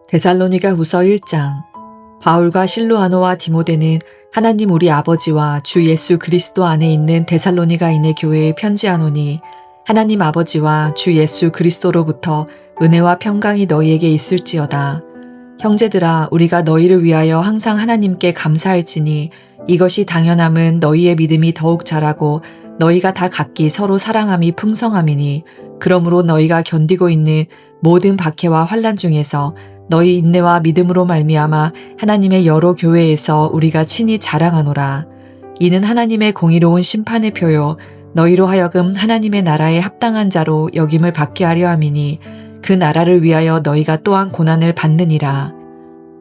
데살로니가 후서 1장. 바울과 실루아노와 디모데는 하나님 우리 아버지와 주 예수 그리스도 안에 있는 데살로니가인의 교회에 편지하노니, 하나님 아버지와 주 예수 그리스도로부터 은혜와 평강이 너희에게 있을지어다. 형제들아, 우리가 너희를 위하여 항상 하나님께 감사할지니 이것이 당연함은 너희의 믿음이 더욱 자라고 너희가 다 각기 서로 사랑함이 풍성함이니, 그러므로 너희가 견디고 있는 모든 박해와 환난 중에서 너희 인내와 믿음으로 말미암아 하나님의 여러 교회에서 우리가 친히 자랑하노라. 이는 하나님의 공의로운 심판의 표요 너희로 하여금 하나님의 나라에 합당한 자로 여김을 받게 하려 함이니, 그 나라를 위하여 너희가 또한 고난을 받느니라.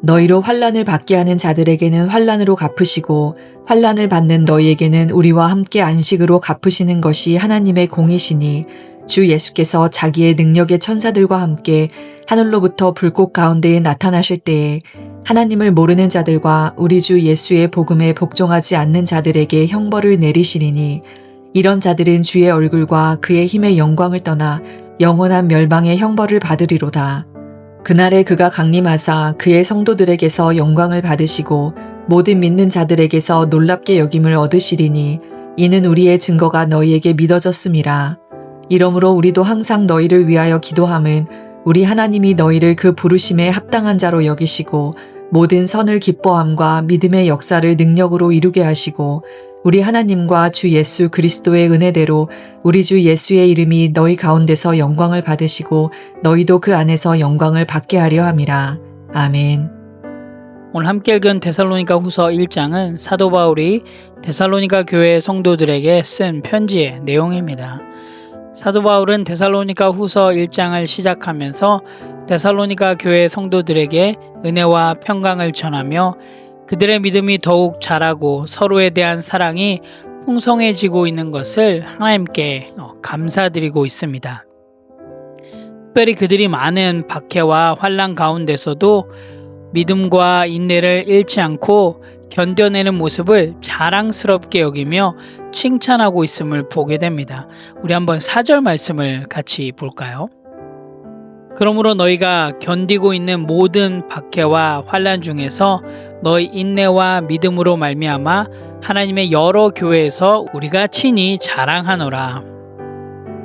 너희로 환난을 받게 하는 자들에게는 환난으로 갚으시고 환난을 받는 너희에게는 우리와 함께 안식으로 갚으시는 것이 하나님의 공이시니, 주 예수께서 자기의 능력의 천사들과 함께 하늘로부터 불꽃 가운데에 나타나실 때에 하나님을 모르는 자들과 우리 주 예수의 복음에 복종하지 않는 자들에게 형벌을 내리시리니, 이런 자들은 주의 얼굴과 그의 힘의 영광을 떠나 영원한 멸망의 형벌을 받으리로다. 그날에 그가 강림하사 그의 성도들에게서 영광을 받으시고 모든 믿는 자들에게서 놀랍게 여김을 얻으시리니, 이는 우리의 증거가 너희에게 믿어졌음이라. 이러므로 우리도 항상 너희를 위하여 기도함은 우리 하나님이 너희를 그 부르심에 합당한 자로 여기시고 모든 선을 기뻐함과 믿음의 역사를 능력으로 이루게 하시고, 우리 하나님과 주 예수 그리스도의 은혜대로 우리 주 예수의 이름이 너희 가운데서 영광을 받으시고 너희도 그 안에서 영광을 받게 하려 함이라. 아멘. 오늘 함께 읽은 데살로니가 후서 1장은 사도 바울이 데살로니가 교회 성도들에게 쓴 편지의 내용입니다. 사도 바울은 데살로니가 후서 1장을 시작하면서 데살로니가 교회 성도들에게 은혜와 평강을 전하며 그들의 믿음이 더욱 자라고 서로에 대한 사랑이 풍성해지고 있는 것을 하나님께 감사드리고 있습니다. 특별히 그들이 많은 박해와 환난 가운데서도 믿음과 인내를 잃지 않고 견뎌내는 모습을 자랑스럽게 여기며 칭찬하고 있음을 보게 됩니다. 우리 한번 4절 말씀을 같이 볼까요? 그러므로 너희가 견디고 있는 모든 박해와 환난 중에서 너희 인내와 믿음으로 말미암아 하나님의 여러 교회에서 우리가 친히 자랑하노라.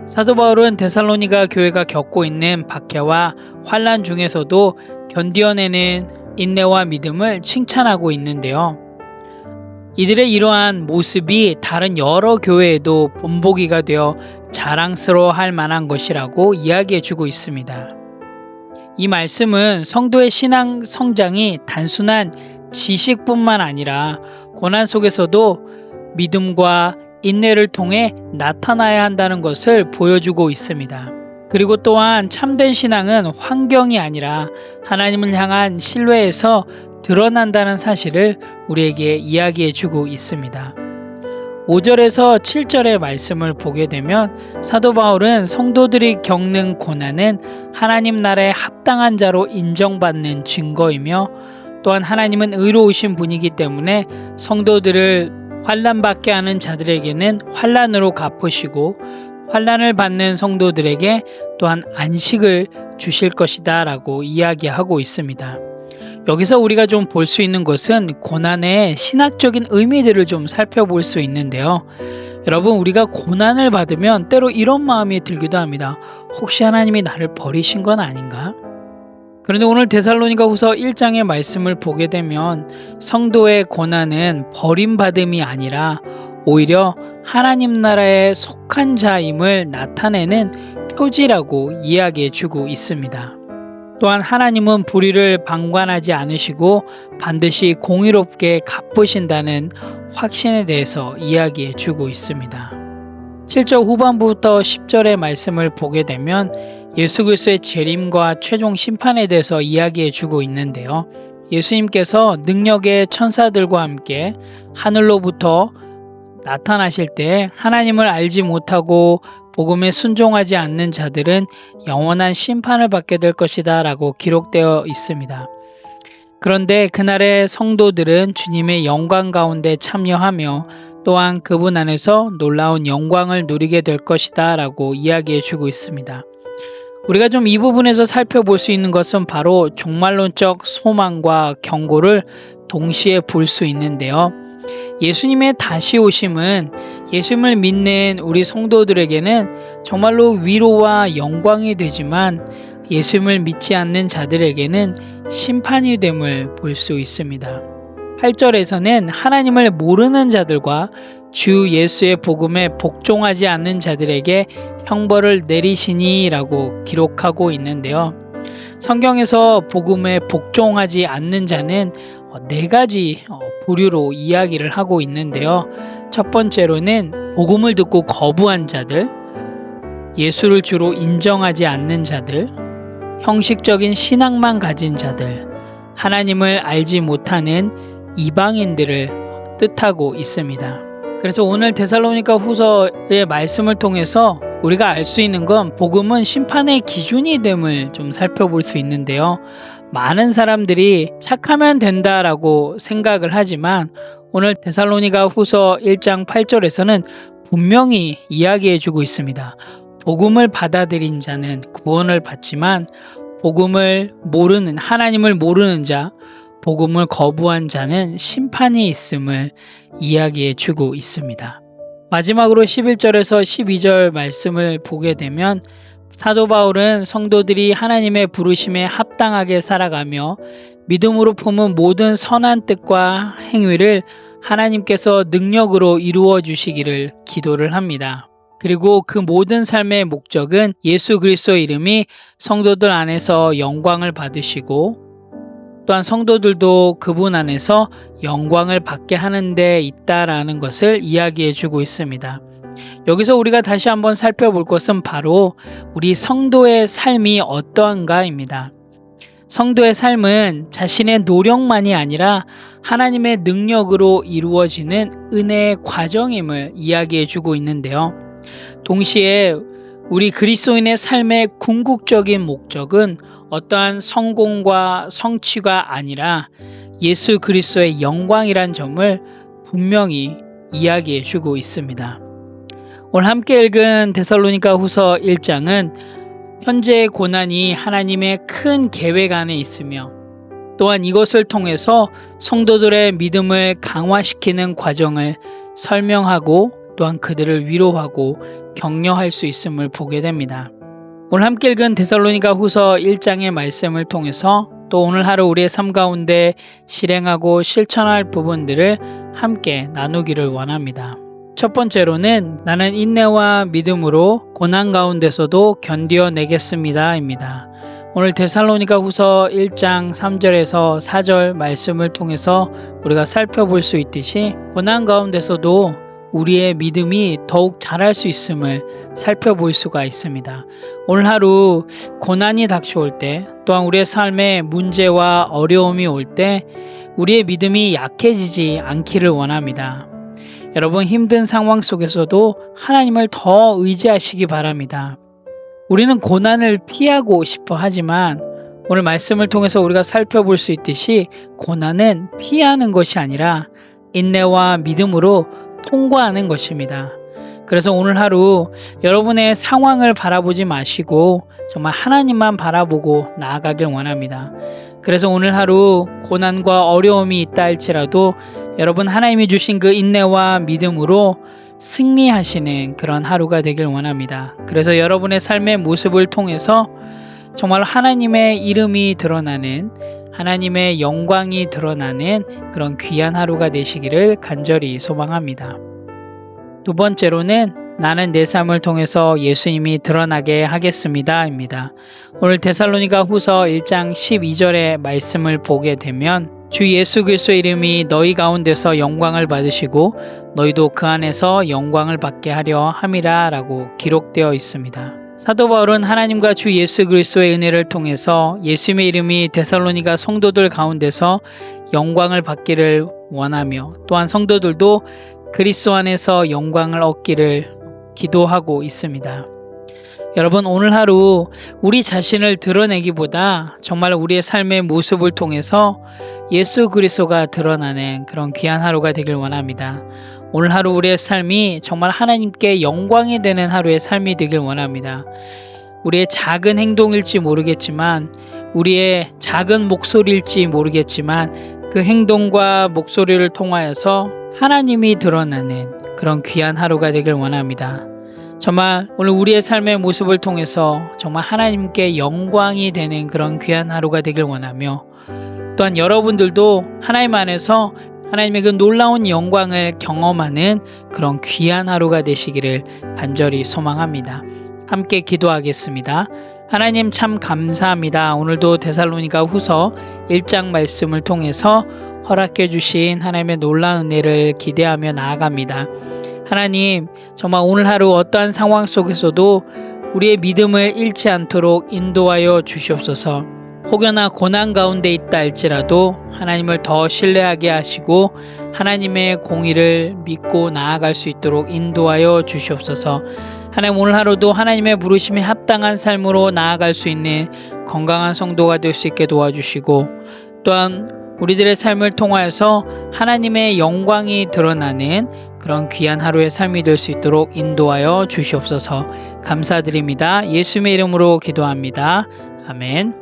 사도 바울은 데살로니가 교회가 겪고 있는 박해와 환난 중에서도 견디어내는 인내와 믿음을 칭찬하고 있는데요. 이들의 이러한 모습이 다른 여러 교회에도 본보기가 되어 자랑스러워할 만한 것이라고 이야기해주고 있습니다. 이 말씀은 성도의 신앙 성장이 단순한 지식뿐만 아니라 고난 속에서도 믿음과 인내를 통해 나타나야 한다는 것을 보여주고 있습니다. 그리고 또한 참된 신앙은 환경이 아니라 하나님을 향한 신뢰에서 드러난다는 사실을 우리에게 이야기해주고 있습니다. 5절에서 7절의 말씀을 보게 되면 사도 바울은 성도들이 겪는 고난은 하나님 나라에 합당한 자로 인정받는 증거이며, 또한 하나님은 의로우신 분이기 때문에 성도들을 환난받게 하는 자들에게는 환난으로 갚으시고 환난을 받는 성도들에게 또한 안식을 주실 것이다 라고 이야기하고 있습니다. 여기서 우리가 좀 볼 수 있는 것은 고난의 신학적인 의미들을 좀 살펴볼 수 있는데요. 여러분, 우리가 고난을 받으면 때로 이런 마음이 들기도 합니다. 혹시 하나님이 나를 버리신 건 아닌가? 그런데 오늘 데살로니가 후서 1장의 말씀을 보게 되면 성도의 고난은 버림받음이 아니라 오히려 하나님 나라에 속한 자임을 나타내는 표지라고 이야기해 주고 있습니다. 또한 하나님은 불의를 방관하지 않으시고 반드시 공의롭게 갚으신다는 확신에 대해서 이야기해 주고 있습니다. 7절 후반부부터 10절의 말씀을 보게 되면 예수 그리스도의 재림과 최종 심판에 대해서 이야기해 주고 있는데요. 예수님께서 능력의 천사들과 함께 하늘로부터 나타나실 때 하나님을 알지 못하고 복음에 순종하지 않는 자들은 영원한 심판을 받게 될 것이다 라고 기록되어 있습니다. 그런데 그날의 성도들은 주님의 영광 가운데 참여하며 또한 그분 안에서 놀라운 영광을 누리게 될 것이다 라고 이야기해 주고 있습니다. 우리가 좀 이 부분에서 살펴볼 수 있는 것은 바로 종말론적 소망과 경고를 동시에 볼 수 있는데요. 예수님의 다시 오심은 예수님을 믿는 우리 성도들에게는 정말로 위로와 영광이 되지만 예수님을 믿지 않는 자들에게는 심판이 됨을 볼 수 있습니다. 8절에서는 하나님을 모르는 자들과 주 예수의 복음에 복종하지 않는 자들에게 형벌을 내리시니라고 기록하고 있는데요. 성경에서 복음에 복종하지 않는 자는 네 가지 부류로 이야기를 하고 있는데요. 첫 번째로는 복음을 듣고 거부한 자들, 예수를 주로 인정하지 않는 자들, 형식적인 신앙만 가진 자들, 하나님을 알지 못하는 이방인들을 뜻하고 있습니다. 그래서 오늘 데살로니가 후서의 말씀을 통해서 우리가 알 수 있는 건 복음은 심판의 기준이 됨을 좀 살펴볼 수 있는데요. 많은 사람들이 착하면 된다라고 생각을 하지만 오늘 데살로니가 후서 1장 8절에서는 분명히 이야기해 주고 있습니다. 복음을 받아들인 자는 구원을 받지만 복음을 모르는, 하나님을 모르는 자, 복음을 거부한 자는 심판이 있음을 이야기해 주고 있습니다. 마지막으로 11절에서 12절 말씀을 보게 되면 사도 바울은 성도들이 하나님의 부르심에 합당하게 살아가며 믿음으로 품은 모든 선한 뜻과 행위를 하나님께서 능력으로 이루어 주시기를 기도를 합니다. 그리고 그 모든 삶의 목적은 예수 그리스도의 이름이 성도들 안에서 영광을 받으시고 또한 성도들도 그분 안에서 영광을 받게 하는 데 있다라는 것을 이야기해 주고 있습니다. 여기서 우리가 다시 한번 살펴볼 것은 바로 우리 성도의 삶이 어떠한가입니다. 성도의 삶은 자신의 노력만이 아니라 하나님의 능력으로 이루어지는 은혜의 과정임을 이야기해 주고 있는데요. 동시에 우리 그리스도인의 삶의 궁극적인 목적은 어떠한 성공과 성취가 아니라 예수 그리스도의 영광이란 점을 분명히 이야기해 주고 있습니다. 오늘 함께 읽은 데살로니가 후서 1장은 현재의 고난이 하나님의 큰 계획 안에 있으며 또한 이것을 통해서 성도들의 믿음을 강화시키는 과정을 설명하고 또한 그들을 위로하고 격려할 수 있음을 보게 됩니다. 오늘 함께 읽은 데살로니가 후서 1장의 말씀을 통해서 또 오늘 하루 우리의 삶 가운데 실행하고 실천할 부분들을 함께 나누기를 원합니다. 첫 번째로는 나는 인내와 믿음으로 고난 가운데서도 견디어내겠습니다 입니다. 오늘 데살로니가 후서 1장 3절에서 4절 말씀을 통해서 우리가 살펴볼 수 있듯이 고난 가운데서도 우리의 믿음이 더욱 자랄 수 있음을 살펴볼 수가 있습니다. 오늘 하루 고난이 닥쳐올 때 또한 우리의 삶에 문제와 어려움이 올 때 우리의 믿음이 약해지지 않기를 원합니다. 여러분 힘든 상황 속에서도 하나님을 더 의지하시기 바랍니다. 우리는 고난을 피하고 싶어 하지만 오늘 말씀을 통해서 우리가 살펴볼 수 있듯이 고난은 피하는 것이 아니라 인내와 믿음으로 통과하는 것입니다. 그래서 오늘 하루 여러분의 상황을 바라보지 마시고 정말 하나님만 바라보고 나아가길 원합니다. 그래서 오늘 하루 고난과 어려움이 있다 할지라도 여러분 하나님이 주신 그 인내와 믿음으로 승리하시는 그런 하루가 되길 원합니다. 그래서 여러분의 삶의 모습을 통해서 정말 하나님의 이름이 드러나는 하나님의 영광이 드러나는 그런 귀한 하루가 되시기를 간절히 소망합니다. 두 번째로는 나는 내 삶을 통해서 예수님이 드러나게 하겠습니다 입니다. 오늘 데살로니가 후서 1장 12절의 말씀을 보게 되면 주 예수 그리스도의 이름이 너희 가운데서 영광을 받으시고 너희도 그 안에서 영광을 받게 하려 함이라 라고 기록되어 있습니다. 사도 바울은 하나님과 주 예수 그리스도의 은혜를 통해서 예수님의 이름이 데살로니가 성도들 가운데서 영광을 받기를 원하며 또한 성도들도 그리스도 안에서 영광을 얻기를 기도하고 있습니다. 여러분 오늘 하루 우리 자신을 드러내기보다 정말 우리의 삶의 모습을 통해서 예수 그리스도가 드러나는 그런 귀한 하루가 되길 원합니다. 오늘 하루 우리의 삶이 정말 하나님께 영광이 되는 하루의 삶이 되길 원합니다. 우리의 작은 행동일지 모르겠지만, 우리의 작은 목소리일지 모르겠지만 그 행동과 목소리를 통하여서 하나님이 드러나는 그런 귀한 하루가 되길 원합니다. 정말 오늘 우리의 삶의 모습을 통해서 정말 하나님께 영광이 되는 그런 귀한 하루가 되길 원하며, 또한 여러분들도 하나님 안에서 하나님의 그 놀라운 영광을 경험하는 그런 귀한 하루가 되시기를 간절히 소망합니다. 함께 기도하겠습니다. 하나님 참 감사합니다. 오늘도 데살로니가 후서 1장 말씀을 통해서 허락해 주신 하나님의 놀라운 은혜를 기대하며 나아갑니다. 하나님, 정말 오늘 하루 어떠한 상황 속에서도 우리의 믿음을 잃지 않도록 인도하여 주시옵소서. 혹여나 고난 가운데 있다 할지라도 하나님을 더 신뢰하게 하시고 하나님의 공의를 믿고 나아갈 수 있도록 인도하여 주시옵소서. 하나님, 오늘 하루도 하나님의 부르심에 합당한 삶으로 나아갈 수 있는 건강한 성도가 될 수 있게 도와주시고, 또한 우리들의 삶을 통하여서 하나님의 영광이 드러나는 그런 귀한 하루의 삶이 될 수 있도록 인도하여 주시옵소서. 감사드립니다. 예수님의 이름으로 기도합니다. 아멘.